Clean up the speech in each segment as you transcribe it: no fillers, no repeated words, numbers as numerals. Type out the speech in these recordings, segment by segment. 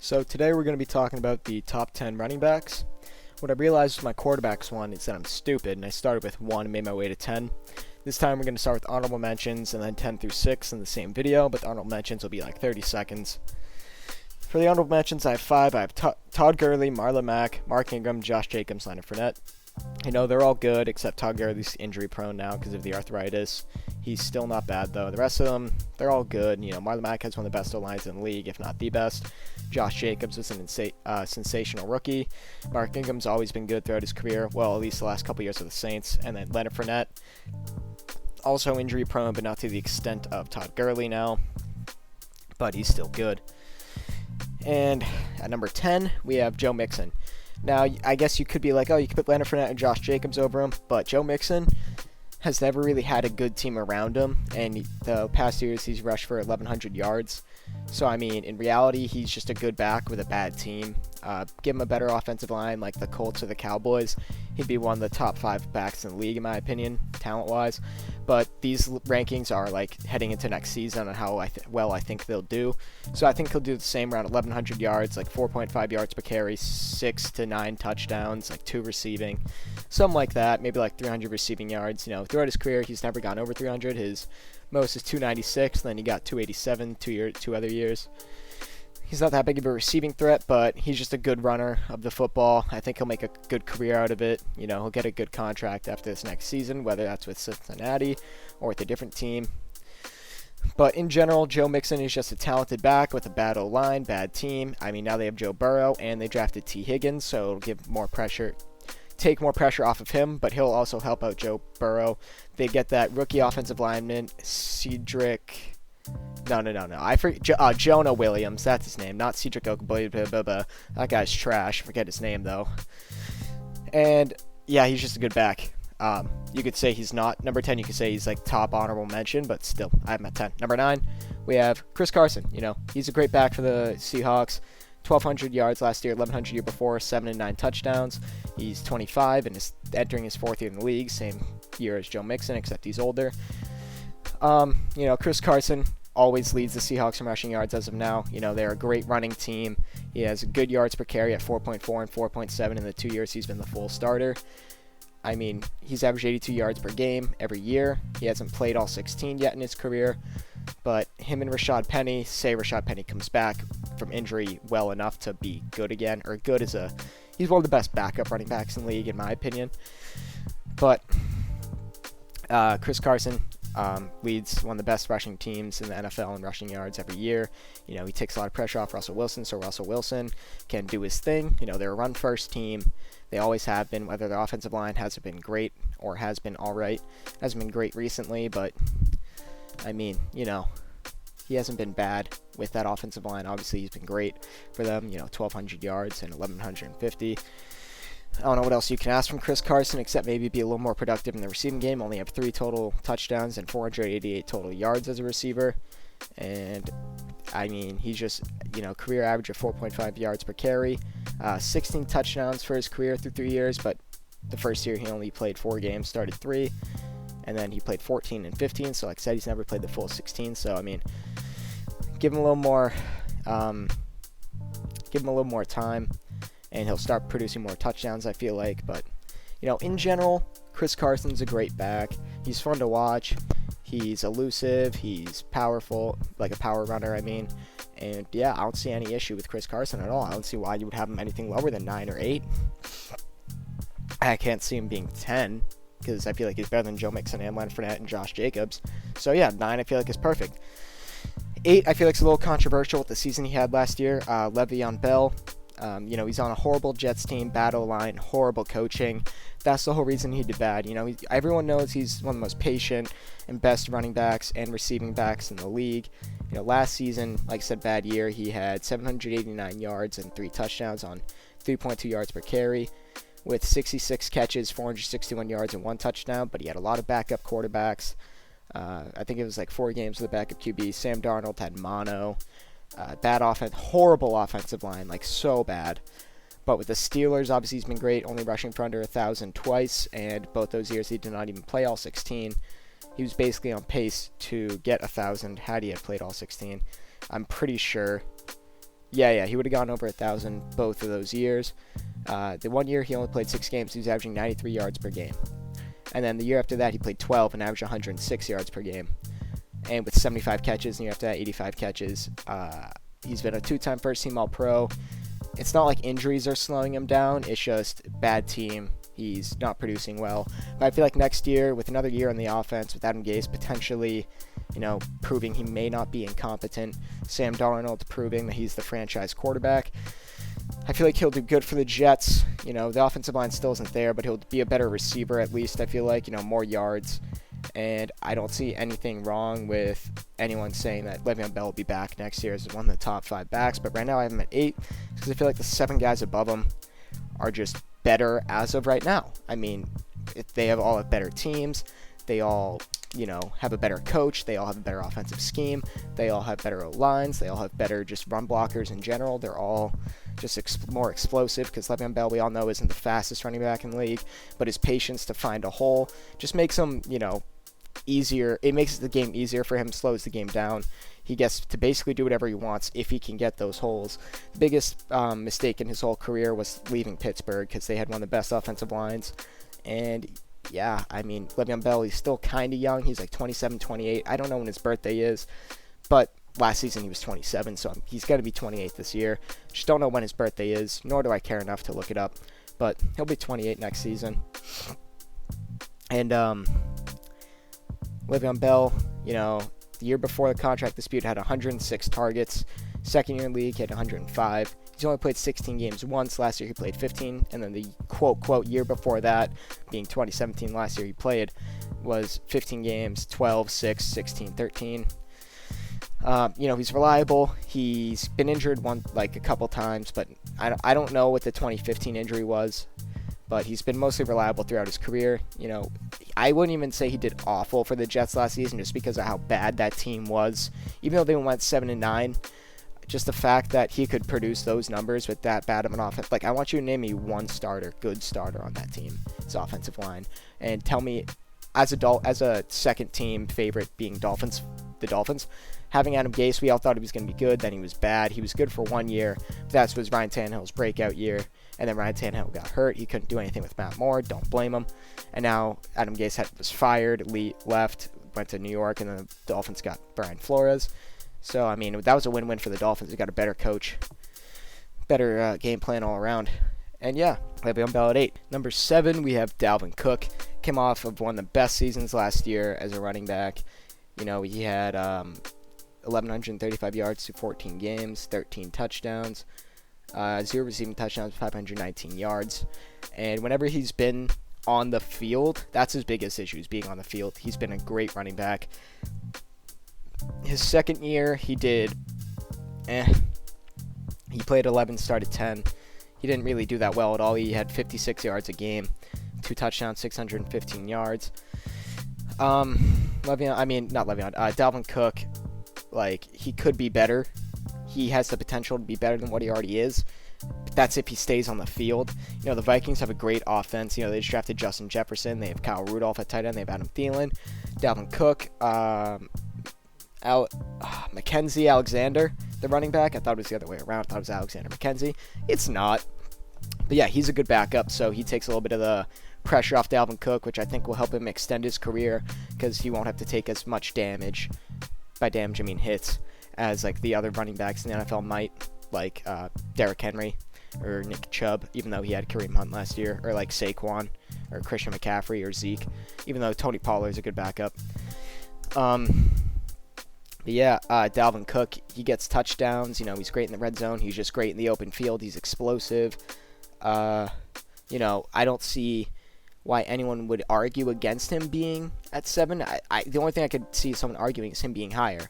So today we're going to be talking about the top 10 running backs. What I realized with my quarterbacks one is that I'm stupid, and I started with 1 and made my way to 10. This time we're going to start with honorable mentions and then 10 through 6 in the same video, but the honorable mentions will be like 30 seconds. For the honorable mentions, I have 5. I have Todd Gurley, Marlon Mack, Mark Ingram, Josh Jacobs, Leonard Fournette. You know, they're all good except Todd Gurley's injury prone now because of the arthritis. He's still not bad though. The rest of them, they're all good. You know, Marlon Mack has one of the best O-lines in the league, if not the best. Josh Jacobs is an sensational rookie. Mark Ingram's always been good throughout his career. Well, at least the last couple years with the Saints. And then Leonard Fournette, also injury prone, but not to the extent of Todd Gurley now. But he's still good. And at number 10, we have Joe Mixon. Now, I guess you could be like, oh, you could put Leonard Fournette and Josh Jacobs over him, but Joe Mixon has never really had a good team around him, and the past years he's rushed for 1,100 yards. So, I mean, in reality, he's just a good back with a bad team. Give him a better offensive line like the Colts or the Cowboys, he'd be one of the top 5 backs in the league, in my opinion, talent-wise. But these rankings are like heading into next season on how well I think they'll do. So I think he'll do the same, around 1,100 yards, like 4.5 yards per carry, 6 to 9 touchdowns, like 2 receiving, something like that. Maybe like 300 receiving yards. You know, throughout his career, he's never gone over 300. His most is 296. Then he got 287 two other years. He's not that big of a receiving threat, but he's just a good runner of the football. I think he'll make a good career out of it. You know, he'll get a good contract after this next season, whether that's with Cincinnati or with a different team. But in general, Joe Mixon is just a talented back with a bad O-line, bad team. I mean, now they have Joe Burrow, and they drafted T. Higgins, so it'll give more pressure, take more pressure off of him, but he'll also help out Joe Burrow. They get that rookie offensive lineman, Cedric... No. I forget. Jonah Williams. That's his name. Not Cedric Ogbuehi. That guy's trash. Forget his name, though. And, yeah, he's just a good back. You could say he's not number 10. You could say he's, like, top honorable mention, but still, I have him at 10. Number 9, we have Chris Carson. You know, he's a great back for the Seahawks. 1,200 yards last year, 1,100 year before, 7 and 9 touchdowns. He's 25 and is entering his 4th year in the league. Same year as Joe Mixon, except he's older. You know, Chris Carson always leads the Seahawks in rushing yards as of now. You know, they're a great running team. He has good yards per carry at 4.4 and 4.7 in the 2 years he's been the full starter. I mean, he's averaged 82 yards per game every year. He hasn't played all 16 yet in his career, but him and Rashad Penny, say Rashad Penny comes back from injury well enough to be good again, or good as he's one of the best backup running backs in the league, in my opinion. But Chris Carson leads one of the best rushing teams in the NFL in rushing yards every year. You know, he takes a lot of pressure off Russell Wilson, so Russell Wilson can do his thing. You know, they're a run-first team. They always have been, whether their offensive line hasn't been great or has been all right. Hasn't been great recently, but, I mean, you know, he hasn't been bad with that offensive line. Obviously, he's been great for them, you know, 1,200 yards and 1,150. I don't know what else you can ask from Chris Carson except maybe be a little more productive in the receiving game. Only have 3 total touchdowns and 488 total yards as a receiver. And, I mean, he's just, you know, career average of 4.5 yards per carry. 16 touchdowns for his career through 3 years, but the first year he only played 4 games, started 3. And then he played 14 and 15, so like I said, he's never played the full 16. So, I mean, give him a little more time, and he'll start producing more touchdowns, I feel like. But, you know, in general, Chris Carson's a great back. He's fun to watch. He's elusive. He's powerful, like a power runner, I mean. And, yeah, I don't see any issue with Chris Carson at all. I don't see why you would have him anything lower than 9 or 8. I can't see him being 10, because I feel like he's better than Joe Mixon and Leonard Fournette and Josh Jacobs. So, yeah, 9 I feel like is perfect. 8 I feel like is a little controversial with the season he had last year. LeVeon Bell. You know, he's on a horrible Jets team, bad O-line, horrible coaching. That's the whole reason he did bad. You know, everyone knows he's one of the most patient and best running backs and receiving backs in the league. You know, last season, like I said, bad year. He had 789 yards and 3 touchdowns on 3.2 yards per carry with 66 catches, 461 yards, and 1 touchdown. But he had a lot of backup quarterbacks. I think it was like 4 games with a backup QB. Sam Darnold had mono. Bad offense, horrible offensive line, like so bad. But with the Steelers, obviously he's been great, only rushing for under 1,000 twice, and both those years he did not even play all 16. He was basically on pace to get 1,000 had he had played all 16. I'm pretty sure Yeah, he would have gone over 1,000 both of those years. The 1 year he only played 6 games. He was averaging 93 yards per game. And then the year after that, he played 12 and averaged 106 yards per game. And with 75 catches, and the year after that, 85 catches. He's been a 2-time first-team All-Pro. It's not like injuries are slowing him down. It's just bad team. He's not producing well. But I feel like next year, with another year on the offense, with Adam Gase potentially, proving he may not be incompetent, Sam Darnold proving that he's the franchise quarterback, I feel like he'll do good for the Jets. The offensive line still isn't there, but he'll be a better receiver at least, I feel like, more yards. And I don't see anything wrong with anyone saying that LeVeon Bell will be back next year as one of the top 5 backs. But right now I have him at 8 because I feel like the 7 guys above him are just better as of right now. I mean, they all have better teams. They all, have a better coach. They all have a better offensive scheme. They all have better lines. They all have better just run blockers in general. They're all just more explosive because Le'Veon Bell, we all know, isn't the fastest running back in the league. But his patience to find a hole just makes him, easier. It makes the game easier for him, slows the game down. He gets to basically do whatever he wants if he can get those holes. The biggest mistake in his whole career was leaving Pittsburgh because they had one of the best offensive lines. And yeah, I mean, Le'Veon Bell, he's still kind of young. He's like 27, 28. I don't know when his birthday is, but last season he was 27, so he's going to be 28 this year. Just don't know when his birthday is, nor do I care enough to look it up, but he'll be 28 next season. And Le'Veon Bell, the year before the contract dispute had 106 targets. Second year in the league, he had 105. He's only played 16 games once. Last year he played 15. And then the quote year before that, being 2017, last year he played, was 15 games, 12, 6, 16, 13. He's reliable. He's been injured a couple times, but I don't know what the 2015 injury was. But he's been mostly reliable throughout his career. I wouldn't even say he did awful for the Jets last season just because of how bad that team was. Even though they went 7-9, just the fact that he could produce those numbers with that bad of an offense. I want you to name me one good starter on that team. It's offensive line. And tell me, as a second team favorite being the Dolphins, having Adam Gase, we all thought he was going to be good. Then he was bad. He was good for 1 year. That was Ryan Tannehill's breakout year. And then Ryan Tannehill got hurt. He couldn't do anything with Matt Moore. Don't blame him. And now Adam Gase was fired, left, went to New York, and then the Dolphins got Brian Flores. So, I mean, that was a win-win for the Dolphins. They got a better coach, better game plan all around. And yeah, Le'Veon Bell at 8. Number 7, we have Dalvin Cook. Came off of one of the best seasons last year as a running back. He had 1,135 yards through 14 games, 13 touchdowns. 0 receiving touchdowns, 519 yards. And whenever he's been on the field, that's his biggest issue, is being on the field. He's been a great running back. His second year, he did He played 11, started 10. He didn't really do that well at all. He had 56 yards a game, 2 touchdowns, 615 yards. Dalvin Cook, he could be better. He has the potential to be better than what he already is. But that's if he stays on the field. The Vikings have a great offense. They just drafted Justin Jefferson. They have Kyle Rudolph at tight end. They have Adam Thielen, Dalvin Cook, Mackenzie Alexander, the running back. I thought it was the other way around. I thought it was Alexander McKenzie. It's not. But yeah, he's a good backup, so he takes a little bit of the pressure off Dalvin Cook, which I think will help him extend his career because he won't have to take as much damage. By damage, I mean hits, as the other running backs in the NFL might, Derrick Henry or Nick Chubb, even though he had Kareem Hunt last year, or Saquon or Christian McCaffrey or Zeke, even though Tony Pollard is a good backup. Dalvin Cook, he gets touchdowns. He's great in the red zone. He's just great in the open field. He's explosive. I don't see why anyone would argue against him being at 7. The only thing I could see someone arguing is him being higher,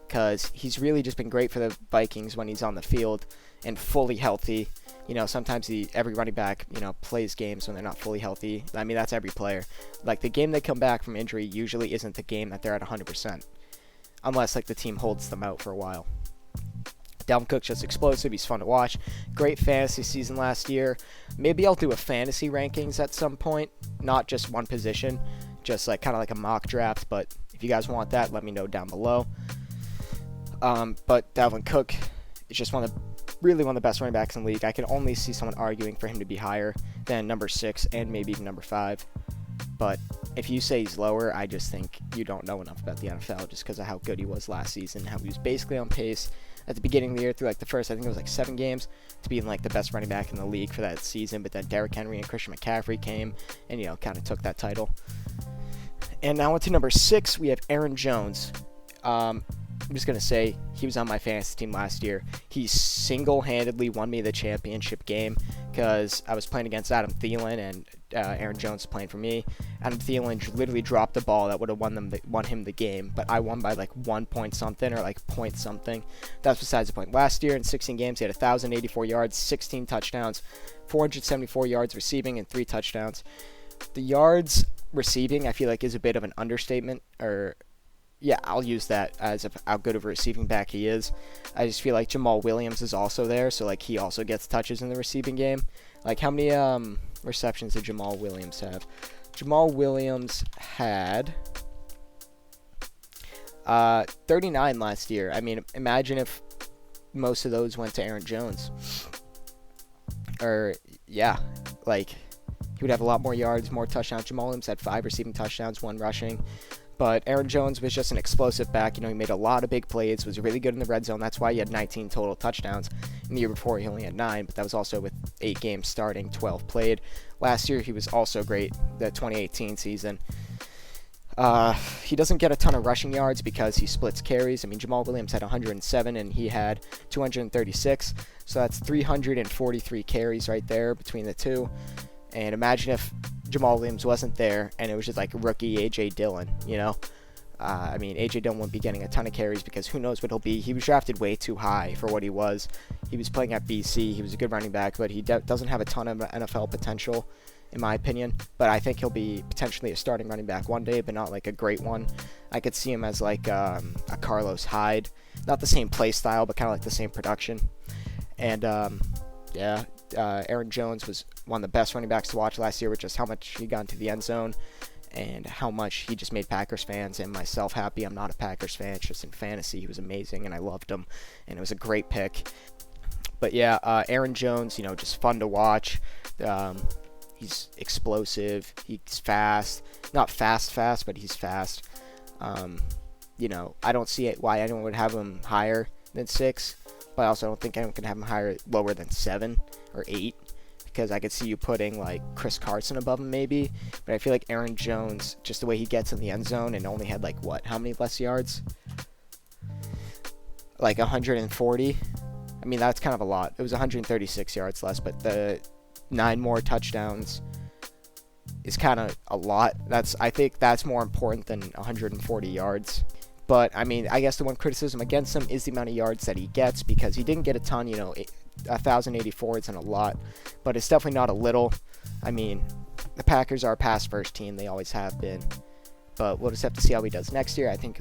because he's really just been great for the Vikings when he's on the field and fully healthy. Sometimes every running back, plays games when they're not fully healthy. I mean, that's every player. The game they come back from injury usually isn't the game that they're at 100%, unless the team holds them out for a while. Dalvin Cook's just explosive. He's fun to watch. Great fantasy season last year. Maybe I'll do a fantasy rankings at some point, not just one position, just kind of like a mock draft. But if you guys want that, let me know down below. But Dalvin Cook It's just really one of the best running backs in the league. I can only see someone arguing for him to be higher than number 6 and maybe even number 5. But if you say he's lower, I just think you don't know enough about the NFL just because of how good he was last season, how he was basically on pace at the beginning of the year through like the first, I think it was like 7 games, to being like the best running back in the league for that season. But then Derrick Henry and Christian McCaffrey came and, you know, kind of took that title. And now on to number 6, we have Aaron Jones. I'm just going to say he was on my fantasy team last year. He single-handedly won me the championship game because I was playing against Adam Thielen and Aaron Jones playing for me. Adam Thielen literally dropped the ball that would have won him the game, but I won by like 1 point something or like point something. That's besides the point. Last year in 16 games, he had 1,084 yards, 16 touchdowns, 474 yards receiving, and 3 touchdowns. The yards receiving, I feel like, is a bit of an understatement, or yeah, I'll use that as how good of a receiving back he is. I just feel like Jamal Williams is also there, so like he also gets touches in the receiving game. Like how many receptions did Jamal Williams have? Jamal Williams had 39 last year. I mean, imagine if most of those went to Aaron Jones. Or yeah, like he would have a lot more yards, more touchdowns. Jamal Williams had 5 receiving touchdowns, 1 rushing. But Aaron Jones was just an explosive back. You know, he made a lot of big plays, was really good in the red zone. That's why he had 19 total touchdowns. In the year before, he only had 9, but that was also with 8 games starting, 12 played. Last year, he was also great, the 2018 season. He doesn't get a ton of rushing yards because he splits carries. I mean, Jamal Williams had 107, and he had 236. So that's 343 carries right there between the two. And imagine if Jamal Williams wasn't there and it was just like rookie A.J. Dillon, you know? I mean, A.J. Dillon wouldn't be getting a ton of carries because who knows what he'll be. He was drafted way too high for what he was. He was playing at BC. He was a good running back, but he doesn't have a ton of NFL potential, in my opinion. But I think he'll be potentially a starting running back one day, but not like a great one. I could see him as like a Carlos Hyde. Not the same play style, but kind of like the same production. And yeah, Aaron Jones was one of the best running backs to watch last year with just how much he got into the end zone and how much he just made Packers fans and myself happy. I'm not a Packers fan, it's just in fantasy. He was amazing and I loved him and it was a great pick. But yeah, Aaron Jones, you know, just fun to watch. He's explosive. He's fast. Not fast, but he's fast. You know, I don't see why anyone would have him higher than 6. But I also don't think anyone can have him lower than 7 or 8, because I could see you putting like Chris Carson above him maybe. But I feel like Aaron Jones, just the way he gets in the end zone and only had like how many less yards? Like 140. I mean, that's kind of a lot. It was 136 yards less, but the 9 more touchdowns is kind of a lot. I think that's more important than 140 yards. But, I mean, I guess the one criticism against him is the amount of yards that he gets, because he didn't get a ton, you know, 1,084 isn't a lot, but it's definitely not a little. I mean, the Packers are a pass-first team. They always have been. But we'll just have to see how he does next year. I think,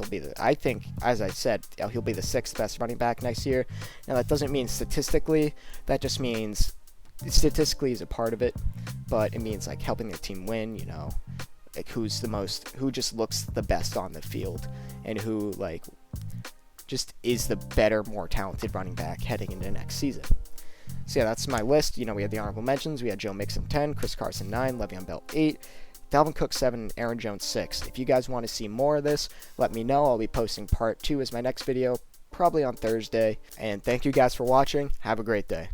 as I said, he'll be the 6th best running back next year. Now, that doesn't mean statistically. That just means statistically is a part of it, but it means, like, helping the team win, you know. Like who just looks the best on the field and who like just is the better, more talented running back heading into next season. So yeah, that's my list. You know, we had the honorable mentions. We had Joe Mixon 10, Chris Carson 9, LeVeon Bell 8, Dalvin Cook 7, and Aaron Jones 6. If you guys want to see more of this, let me know. I'll be posting part 2 as my next video, probably on Thursday. And thank you guys for watching. Have a great day.